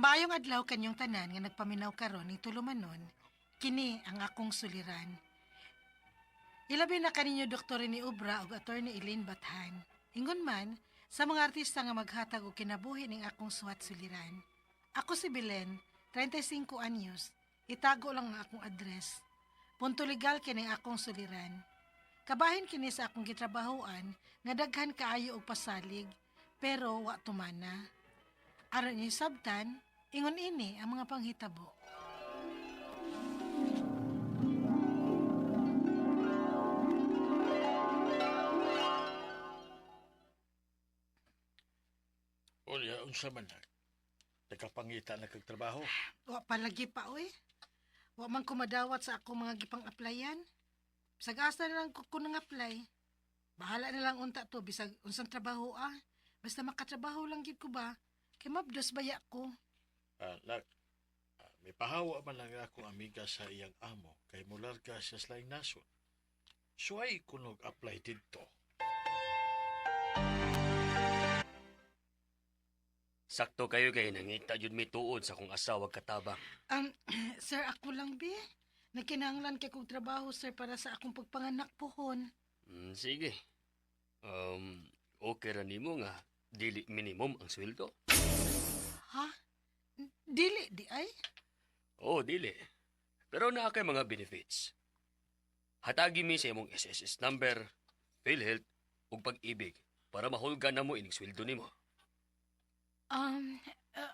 Maayong adlaw kanyong tanan nga nagpaminaw karon ning tulumanon, kini ang akong suliran. Ilabi na kaninyo Dr. ni Ubra ug Attorney Eileen Bathan. Ingon man sa mga artista nga maghatag og kinabuhi ning akong suwat suliran. Ako si Belen, 35 anyos. Itago lang ang akong address. Punto legal kini akong suliran. Kabahin kini sa akong gitrabahoan nga daghan kaayo og pasalig, pero wa tumana. Aron ni sabtan, ingon ini ang mga panghitabo. Unya, unsa man na? Nagkapangita na kag trabaho. Wa palagi pa oy. Wa man ko madawat sa akong mga gipang-applyan. Sagasa na lang ko nang apply. Bahala na lang unta to bisag unsang trabaho ah. Basta makatrabaho lang gid ko ba? Kay mabdos baya ko. May pahawa man lang akong amiga sa iyang amo kay mular ka siya sa laing nason. Suway kunog apply dito. Sakto kayo kay nangita jud mi tuod sa kong asawa katabang. Sir, ako lang be. Nagkinahanglan kay kong trabaho, sir, para sa akong pagpanganak pohon. Sige. Okay ra nimo nga dili minimum ang sweldo? Ha? Dili, di ay? Oo, dili. Pero naa kay mga benefits. Hatagi mi sa imong SSS number, PhilHealth, ug pag-ibig para mahulgan na mo ining sweldo nimo.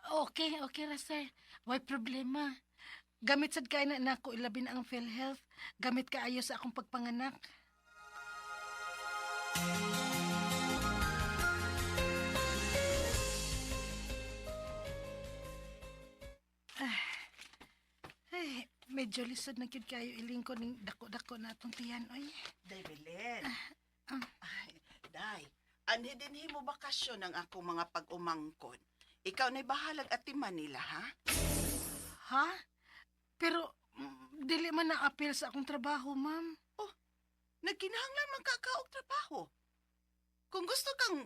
Okay ra, sir. Way problema. Gamit sad kay na nako ilabi na ang PhilHealth. Gamit kaayo sa akong pagpanganak. Ay, medyo lisod na gyud kayo iling ko ning dako-dako na atong tiyan, oy. Day, Belen. ah. Ay, Day, anhi din himo bakasyon ang akong mga pag-umangkon. Ikaw na'y bahalag at timan nila, ha? Ha? Pero dili man na-appeal sa akong trabaho, ma'am. Nagkinahanglan man kakaog trabaho. Kung gusto kang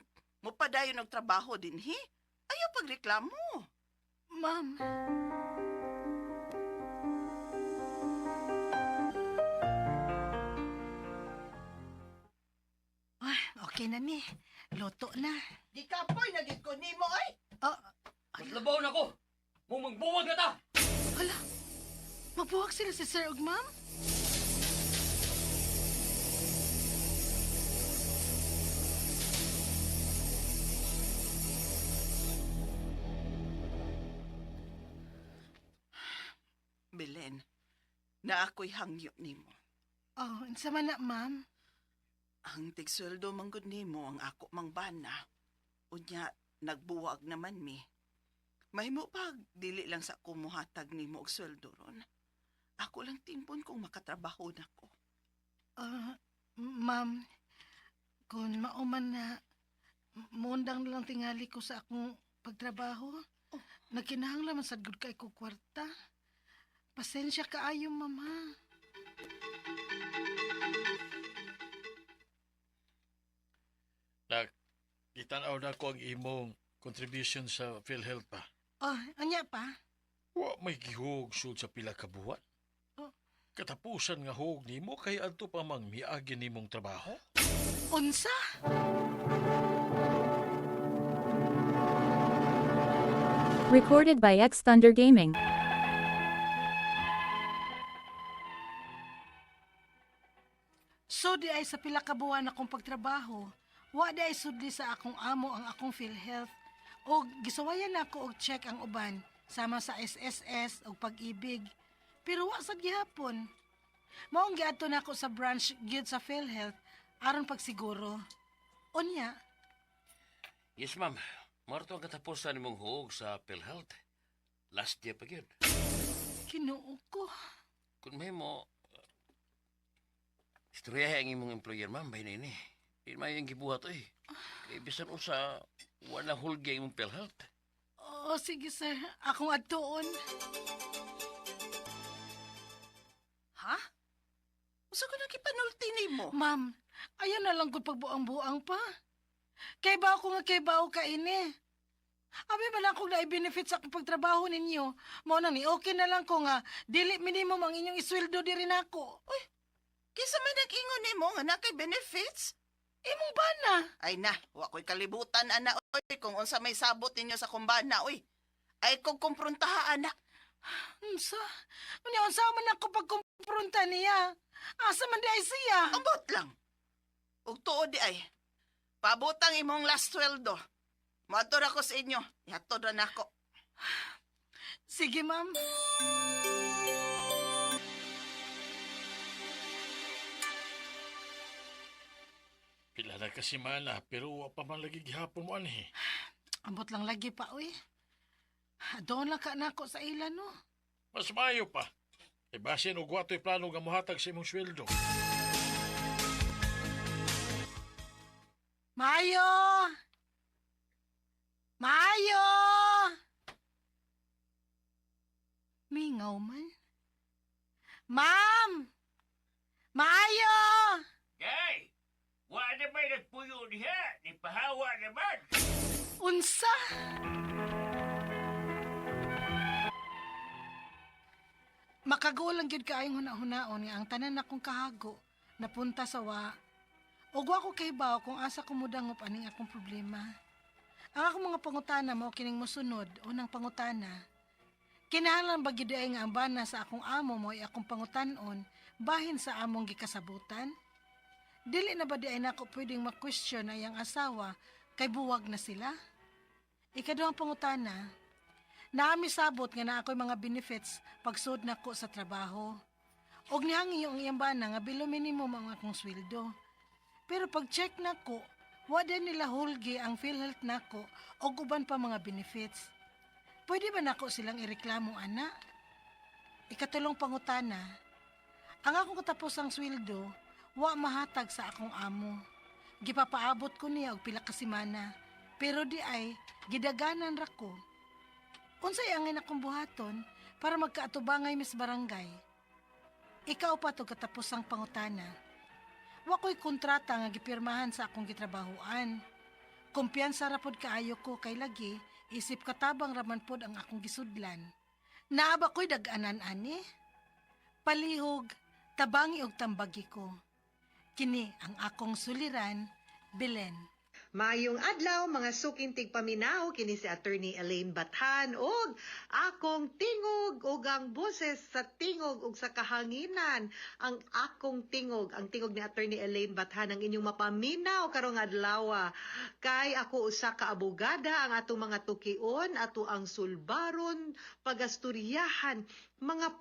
mupadayon og trabaho din, ayaw pagreklamo. Ma'am. Okay na ni. Loto na. Di kapoy na gid ko nimo, ay! Oh, Maglabaw na ko! Mumagbuwag na ta! hala. Magbuwag sila si sir ug ma'am? Belen, na ako'y hangyo nimo. Oh, unsa man na, ma'am? Ang tigsweldo manggod nimo ang ako mang bana. Unya, nagbuwag naman mi. Mahimo pag dili lang sa kumuhatag nimo og sweldo ron. Ako lang timpon kung makatrabaho na ko. Ma'am, kung mauman na muundang na lang tingali ko sa akong pagtrabaho, nagkinahanglan man sad gud kay ko kwarta. Pasensya kaayo, ma'am, ha? Gitanaw na ko ang imong contribution sa PhilHealth pa. Oh, anya pa? Wa may gihug sud sa pila ka buwan. Oh. Katapusan nga hug nimo kay adto pa mang miagi nimong trabaho. Unsa? Recorded by X Thunder Gaming. So di ay sa pila ka buwan akong pagtrabaho, wa di ay sudli sa akong amo ang akong PhilHealth. O gisawayan ako og check ang uban sama sa SSS og pag-ibig. Pero wa sad gihapon. Maong giadto nako sa branch gyud sa PhilHealth aron pagsiguro. Unya, Yes, ma'am. Marto ang katapusan nimong huog sa PhilHealth. Last year pa gyud. kinuo ko. Kung may mo, istorya ang imong employer, ma'am, bay na ini. Di may yung gibuhat, eh. Kaya bisan usa, wala hulga imong PhilHealth. Oh, sige sir, akong adtuon. Ha? Usa ko nakipanulti nimo? Ma'am, ayan na lang gud pagbuang-buang pa. Kay ba ako nga kay bao ka ini? Abi man lang kung na-benefit sa akong pagtrabaho ninyo. Mao nang ni okay na lang ko nga dili minimum ang inyong isweldo diri nako. Kisa may nag-ingon nimo nga na kay benefits? Imong bana. Ay na, wa ko'y kalibutan, ana, oy, kung unsa may sabot ninyo sa kumbana, oy. Ay kong kumprontaha, ana. Unsa? Unya unsa man ako pagkumpronta niya? Asa man di ay siya? Ambot lang. Ug tuod di ay. Pabutang imong last sweldo. Moadtor ako sa inyo. Ihatod ra nako. Sige, ma'am. Pila na kasi mana, pero wa pa man lagi gihapon mo anhi. Ambot lang lagi pa, uy. Doon lang ka nako sa ilan, no? Mas mayo pa. E basin og wato'y plano nga mohatag sa imong sweldo. Mayo! Mayo! Mingaw man. Ma'am! Mayo! Day! Wa na may nagpuyo diha, ni pahawa naman. Unsa? Makagaw lang gyud kaayong huna-hunaon nga ang tanan akong kahago napunta sa wa. Ug wa ko kay baw kung asa ko mudangop aning akong problema. Ang akong mga pangutana mao kining mosunod, unang pangutana. Kinahanglan ba gyud ay nga ang bana sa akong amo mo ay akong pangutan-on bahin sa among gikasabutan? Dili na ba di ay nako pwedeng ma-question na iyang asawa kay buwag na sila? Ikaduhang pangutana, naami sabot nga na ako'y mga benefits pagsud nako sa trabaho. Og nihangi yung iyang bana nga below minimum ang akong sweldo. Pero pag check nako, wala nila hulgi ang PhilHealth nako og uban pa mga benefits. Pwede ba nako silang ireklamo, ana? Ikatulong pangutana, ang akong katapos ang sweldo, wa mahatag sa akong amo. Gipapaabot ko niya og pila ka semana, pero di ay gidaganan ra ko. Unsay angin akong buhaton para magkaatubangay mis barangay? Ikaw pa to katapos ang pangutana. Wa ko'y kontrata nga gipirmahan sa akong gitrabahoan. Kumpiyansa ra pod kaayo ko kay lagi isip katabang raman pod ang akong gisudlan. Naaba ko'y dag-anan ani. Palihog, tabangi og tambagi ko. Kini ang akong suliran, Belen. Mayong adlaw mga sukintig paminaw kini si Attorney Elaine Bathan og akong tingog ug ang boses sa tingog ug sa kahanginan ang akong tingog ang tingog ni Attorney Elaine Bathan ang inyong mapaminaw karong adlaw kay ako usa ka abogada ang atong mga tukion ato ang sulbaron pagasturyahan mga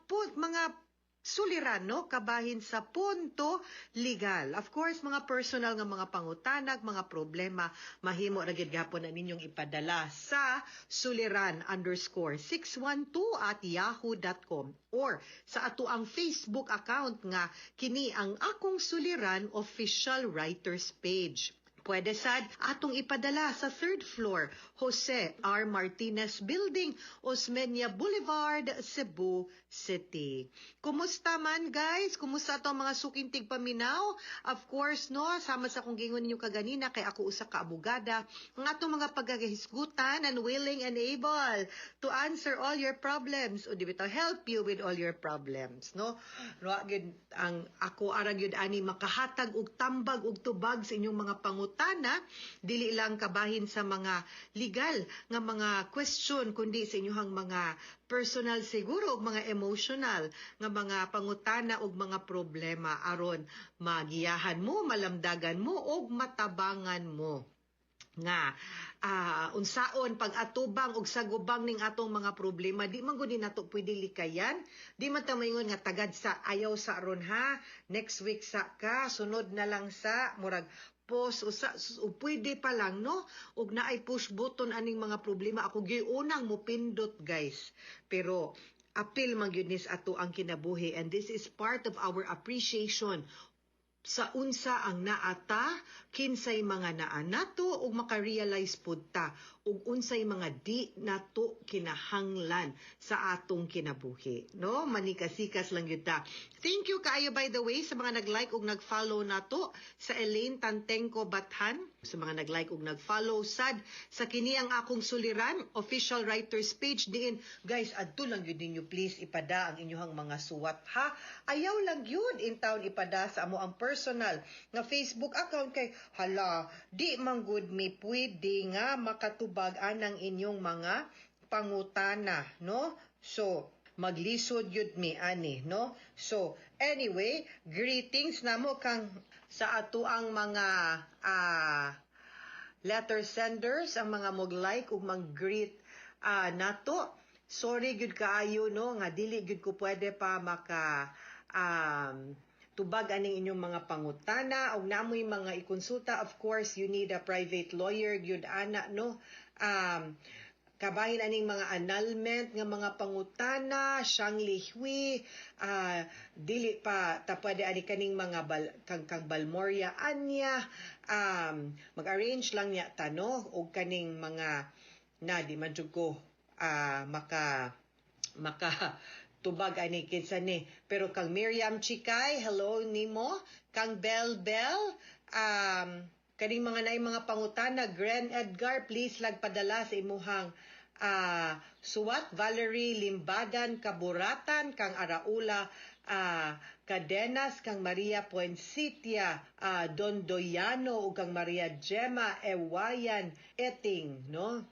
suliran, no? Kabahin sa punto legal. Of course, mga personal nga mga pangutanag, mga problema, mahimo na gid gapon na ninyong ipadala sa suliran_612@yahoo.com or sa ato ang Facebook account nga kini ang Akong Suliran Official Writers Page. Pwede sad atong ipadala sa 3rd floor, Jose R. Martinez Building, Osmeña Boulevard, Cebu City. Kumusta man guys? Kumusta atong mga sukintig paminaw? Of course, no, sama sa kung gingon ninyo kaganina kay ako usa ka abogada, ang atong mga pagahisgutan and willing and able to answer all your problems o di bitaw help you with all your problems, no? No, gyud ang ako ara gyud ani makahatag og tambag og tubag sa inyong mga pangutana, dili lang kabahin sa mga legal nga mga question kundi sa inyong mga personal siguro ug mga emotional nga mga pangutana ug mga problema aron magiyahan mo, malamdagan mo ug matabangan mo nga unsaon pag-atubang og sagubang ning atong mga problema. Di man gud nato pwede likayan, di man ta maingon nga tagad sa ayaw sa aron ha, next week sa ka, sunod na lang sa murag post o pwede pa lang, no? Ug naay push button aning mga problema ako giunang mo pindot guys, pero apil man gyud nis ato ang kinabuhi and this is part of our appreciation sa unsa ang naata, kinsay mga naa nato ug makarealize pud ta ug unsay mga di nato kinahanglan sa atong kinabuhi, no? Manikasikas lang yun ta. Thank you kaayo, by the way, sa mga nag-like ug nag-follow nato sa Elaine Tantengco Bathan, sa mga nag-like ug nag-follow sad sa kini ang akong suliran official writers page diin. Guys, adto lang yun ninyo please ipada ang inyong mga suwat, ha? Ayaw lang yun in town ipada sa amo ang personal nga Facebook account kay hala, di man good mi pwede nga makatubag anang inyong mga pangutana, no? So, maglisod yun mi ani, no? So, anyway, greetings namo kang sa ato ang mga letter senders, ang mga mag-like ug mag-greet nato. Sorry gud kaayo, no, nga dili gud ko pwede pa maka tubag aning inyong mga pangutana og namoy mga ikonsulta. Of course, you need a private lawyer gyud ana, no? Kabahin aning mga annulment nga mga pangutana, siyang lihwi, dili pa ta pwede ani kaning mga kang balmorya anya, mag-arrange lang niya tano og kaning mga na di man jud ko maka tubag ani kinsa ni. Pero kang Miriam Chikay, hello nimo. Kang Bell, kaning mga naay mga pangutana, Gren Edgar, please lag padala sa imuhang suwat. Valerie Limbadan Kaburatan, kang Araula Cadenas, kang Maria Puencitia Dondoyano ug kang Maria Gemma Ewayan Eting, no?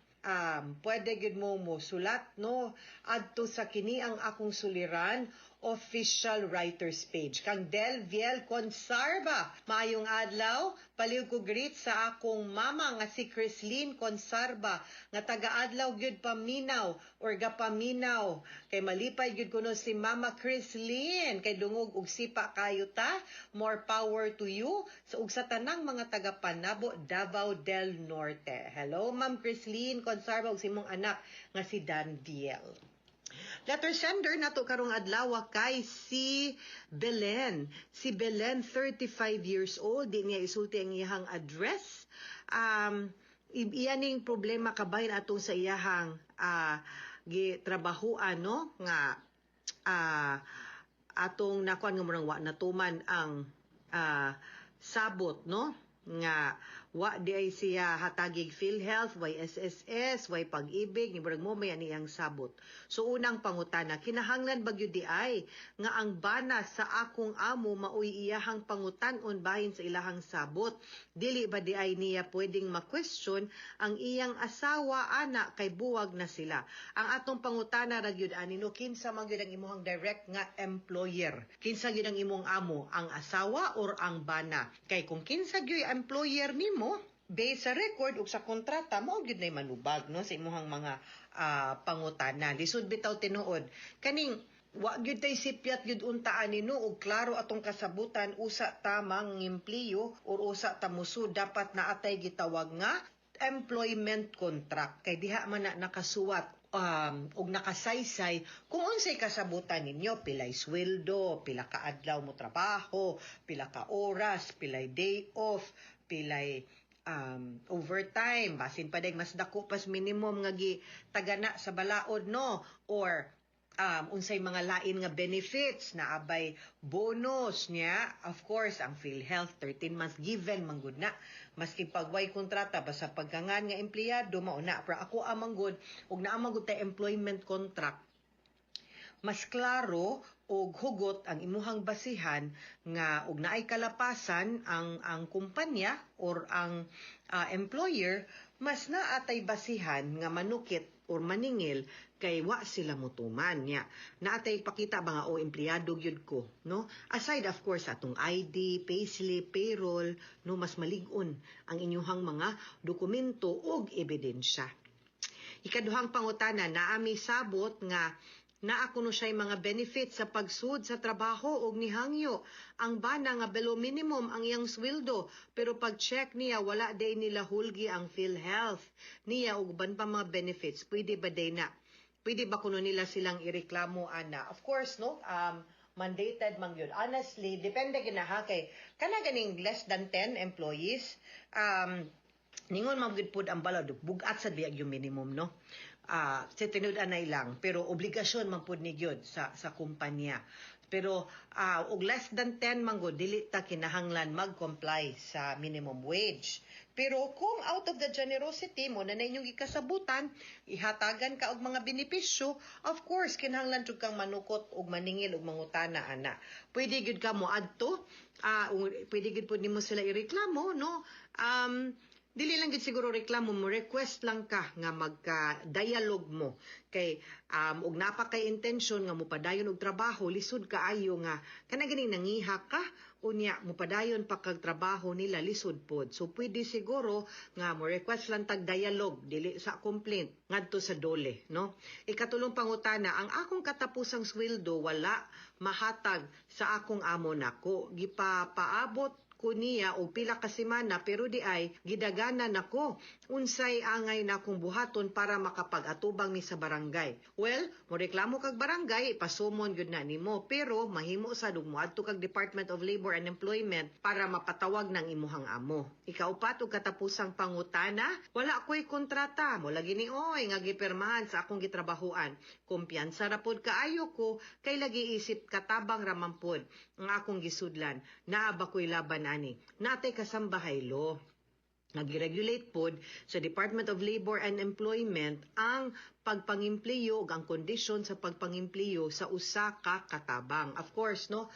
Pwede gud mo sulat, no, adto sa kini ang akong suliran official writers page. Kang Del Viel Consarba, maayong adlaw, paliw ko greet sa akong mama nga si Chrislyn Consarba nga taga-adlaw gyud paminaw or gapaminaw. Kay malipay gyud kuno si Mama Chrislyn, kay dungog og sipa kayo ta. More power to you. So ug sa tanang mga taga-Panabo, Davao del Norte. Hello Ma'am Chrislyn Consarba ug si mong anak nga si Dan Viel. Letter sender nato karong adlaw kay si Belen. Si Belen, 35 years old, di niya isulti ang iyahang address. Iyaning problema kabahin atong sa iyahang gitrabahoan, no, nga atong nakuan nga murang wa natuman ang sabot, no, nga wa di ay siya hatagig PhilHealth, way SSS, way pag-ibig, ni murag mo may ani ang sabot. So unang pangutana, kinahanglan bagyo di ay nga ang bana sa akong amo maoy iyahang pangutan-on bahin sa ilahang sabot. Dili ba di ay niya pwedeng ma-question ang iyang asawa ana kay buwag na sila. Ang atong pangutana ra gyud ani, no, kinsa man gyud ang imong direct nga employer? Kinsa gyud ang imong amo, ang asawa or ang bana? Kay kung kinsa gyud employer nimo, based sa record ug sa kontrata, mao gyud nay manubag, no, sa imong mga pangutana. Lisod bitaw tinuod kaning wa gyud tay sipyat gyud untaan nino og klaro atong kasabutan usa ta mangempleyo or usa ta musud, dapat naatay gitawag nga employment contract. Kay diha man na nakasuwat og nakasaysay kung unsay kasabutan ninyo, pilay sweldo, pila ka adlaw mo trabaho, pila ka oras, pilay day off, pilay overtime, basin pa deg mas dako pas minimum nga gitagana sa balaod, no, or unsay mga lain nga benefits na abay bonus niya. Of course, ang PhilHealth 13 months given manggod na, maski pagway kontrata basta pagkangan nga empleyado mao na. Pero ako amang good ug naamang good tay employment contract, mas klaro og hugot ang imuhang basihan nga og naay kalapasan ang kumpanya or ang employer, mas naatay basihan nga manukit or maningil kay wa sila mutuman niya. Naatay pakita ba nga o empleyado gyud ko, no? Aside of course atong ID, payslip, payroll, no, mas malig-on ang inyuhang mga dokumento ug ebidensya. Ikaduhang pangutana, naami sabot nga naa kuno siya'y mga benefits sa pagsud sa trabaho og nihangyo. Ang bana nga below minimum ang iyang sweldo, pero pag-check niya wala day nila hulgi ang PhilHealth niya og uban pa mga benefits. Pwede ba day na? Pwede ba kuno nila silang ireklamo ana? Of course, no, mandated man yun. Honestly, depende gina ha kay kana ganing less than 10 employees, ningon man gud pud ang balod bugat sa biyag yung minimum, no. Sa tinud-anay lang, pero obligasyon man pud ni gyud sa kumpanya. Pero og less than 10 man gud dili ta kinahanglan mag-comply sa minimum wage. Pero kung out of the generosity mo na inyong ikasabutan, ihatagan ka og mga benepisyo, of course kinahanglan jud kang manukot og maningil og mangutana ana. Pwede gyud ka mo adto, pwede gyud pud nimo sila ireklamo, no. Dili lang gid siguro reklamo mo, request lang ka nga magka-dialogue mo. Kay og napakay intensyon nga mupadayon og trabaho, lisod kaayo nga kana ganing nangiha ka unya mupadayon pa kag trabaho nila lisod pod. So pwede siguro nga mo request lang tag dialogue dili sa complaint ngadto sa dole, no. Ikatulong pangutana, ang akong katapusang sweldo wala mahatag sa akong amo nako. Gipapaabot ko niya o pila ka semana pero di ay gidaganan nako unsay angay na akong buhaton para makapag-atubang mi sa barangay. Well, mo reklamo kag barangay ipasumon gyud na nimo pero mahimo sad og moadto kag Department of Labor and Employment para mapatawag ng imuhang amo. Ikaupat og katapusang pangutana, wala ko'y kontrata mo lagi ni oy nga gipirmahan sa akong gitrabahuan. Kumpiyansa ra pod kaayo ko kay lagi isip katabang ramampod ang akong gisudlan. Naa ba ko'y laban ani? Natay kasambahay law. Nag-regulate pod sa Department of Labor and Employment ang pagpangimpliyo ug ang kondisyon sa pagpangimpliyo sa usa ka katabang. Of course, no,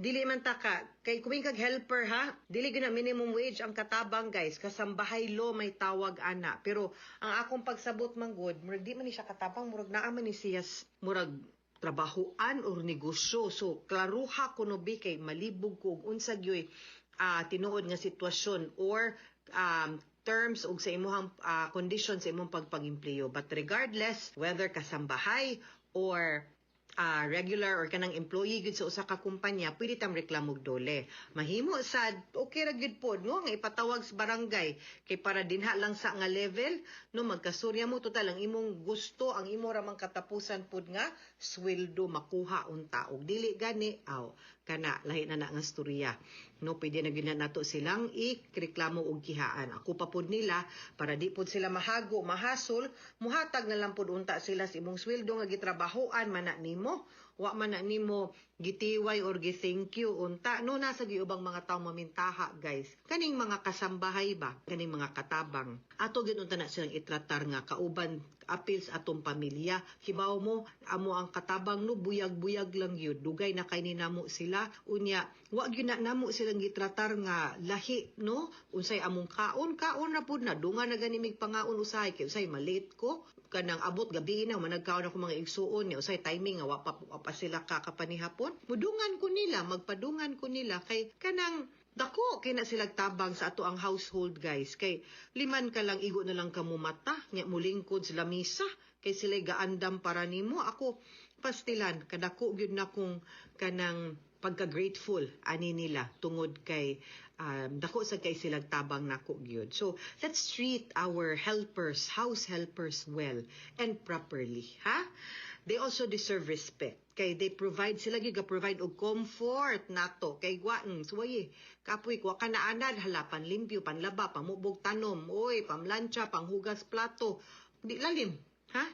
dili man ta ka kay kuming kag helper ha, dili gyud na minimum wage ang katabang guys, kasambahay law may tawag ana. Pero ang akong pagsabot man gud, murag di man ni siya katabang, murag naa man ni siya murag trabahoan or negosyo. So klaruha kuno bi kay malibog ko og unsa gyoy tinuod nga sitwasyon or terms ug sa imong condition sa imong pagpag-empleyo. But regardless whether kasambahay or regular or kanang employee gud sa usa ka kumpanya, pwede tam reklamo og dole. Mahimo sad okay ra gud pod no nga ipatawag sa barangay kay para dinha lang sa nga level no magkasurya mo total ang imong gusto, ang imo ra mang katapusan pod nga sweldo makuha unta og dili gani kana lahi na nga storya. No, pwede na gyud nato silang ireklamo og kihaan. Ako pa pod nila para di pod sila mahago, mahasol, muhatag na lang pod unta sila sa imong sweldo nga gitrabahoan man na nimo, wa man na nimo gitiway or gi-thank you unta. No, nasa giubang mga tawo mamintaha guys. Kaning mga kasambahay ba, kaning mga katabang. Ato gyud unta na silang itratar nga kauban apil sa atong pamilya. Hibaw mo, amo ang katabang no, buyag-buyag lang yun. Dugay na kay ninamo sila. Unya, wa gyud na namo silang gitratar nga lahi, no? Unsay among kaon ra pud na. Dunga na ganimig pangaon usahay. Kay usay malate ko. Kanang abot gabi na, managkaon ako mga igsuon niya. Usay timing nga, wa pa sila kakapanihapon. Mudungan ko nila, magpadungan ko nila. Kay kanang dako kay na sila tabang sa ato ang household guys. Kay liman ka lang igo na lang kamo mata, nya mulingkod sila misa kay sila gaandam para nimo. Ako pastilan kadako gyud na kung kanang pagka-grateful ani nila tungod kay dako sa kay sila tabang nako gyud. So let's treat our helpers, house helpers well and properly, ha? They also deserve respect. Kay they provide sila provide og comfort nato kay guan suway kapoy ko kanaanad halapan limpyo panlaba pamubog tanom oy pamlancha panghugas plato di lalim ha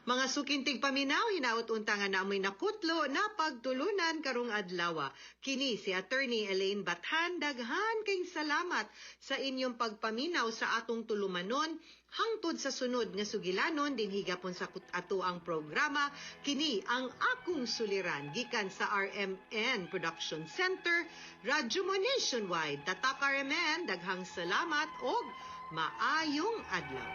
mga sukintig paminaw hinaut unta nga namoy nakutlo na pagtulunan karong adlaw. Kini si Attorney Elaine Bathan, daghan kay salamat sa inyong pagpaminaw sa atong tulumanon hangtod sa sunod nga sugilanon din higapon sa ato ang programa. Kini ang akong suliran gikan sa RMN Production Center, Radyo Mo Nationwide. Tatak RMN, daghang salamat og maayong adlaw.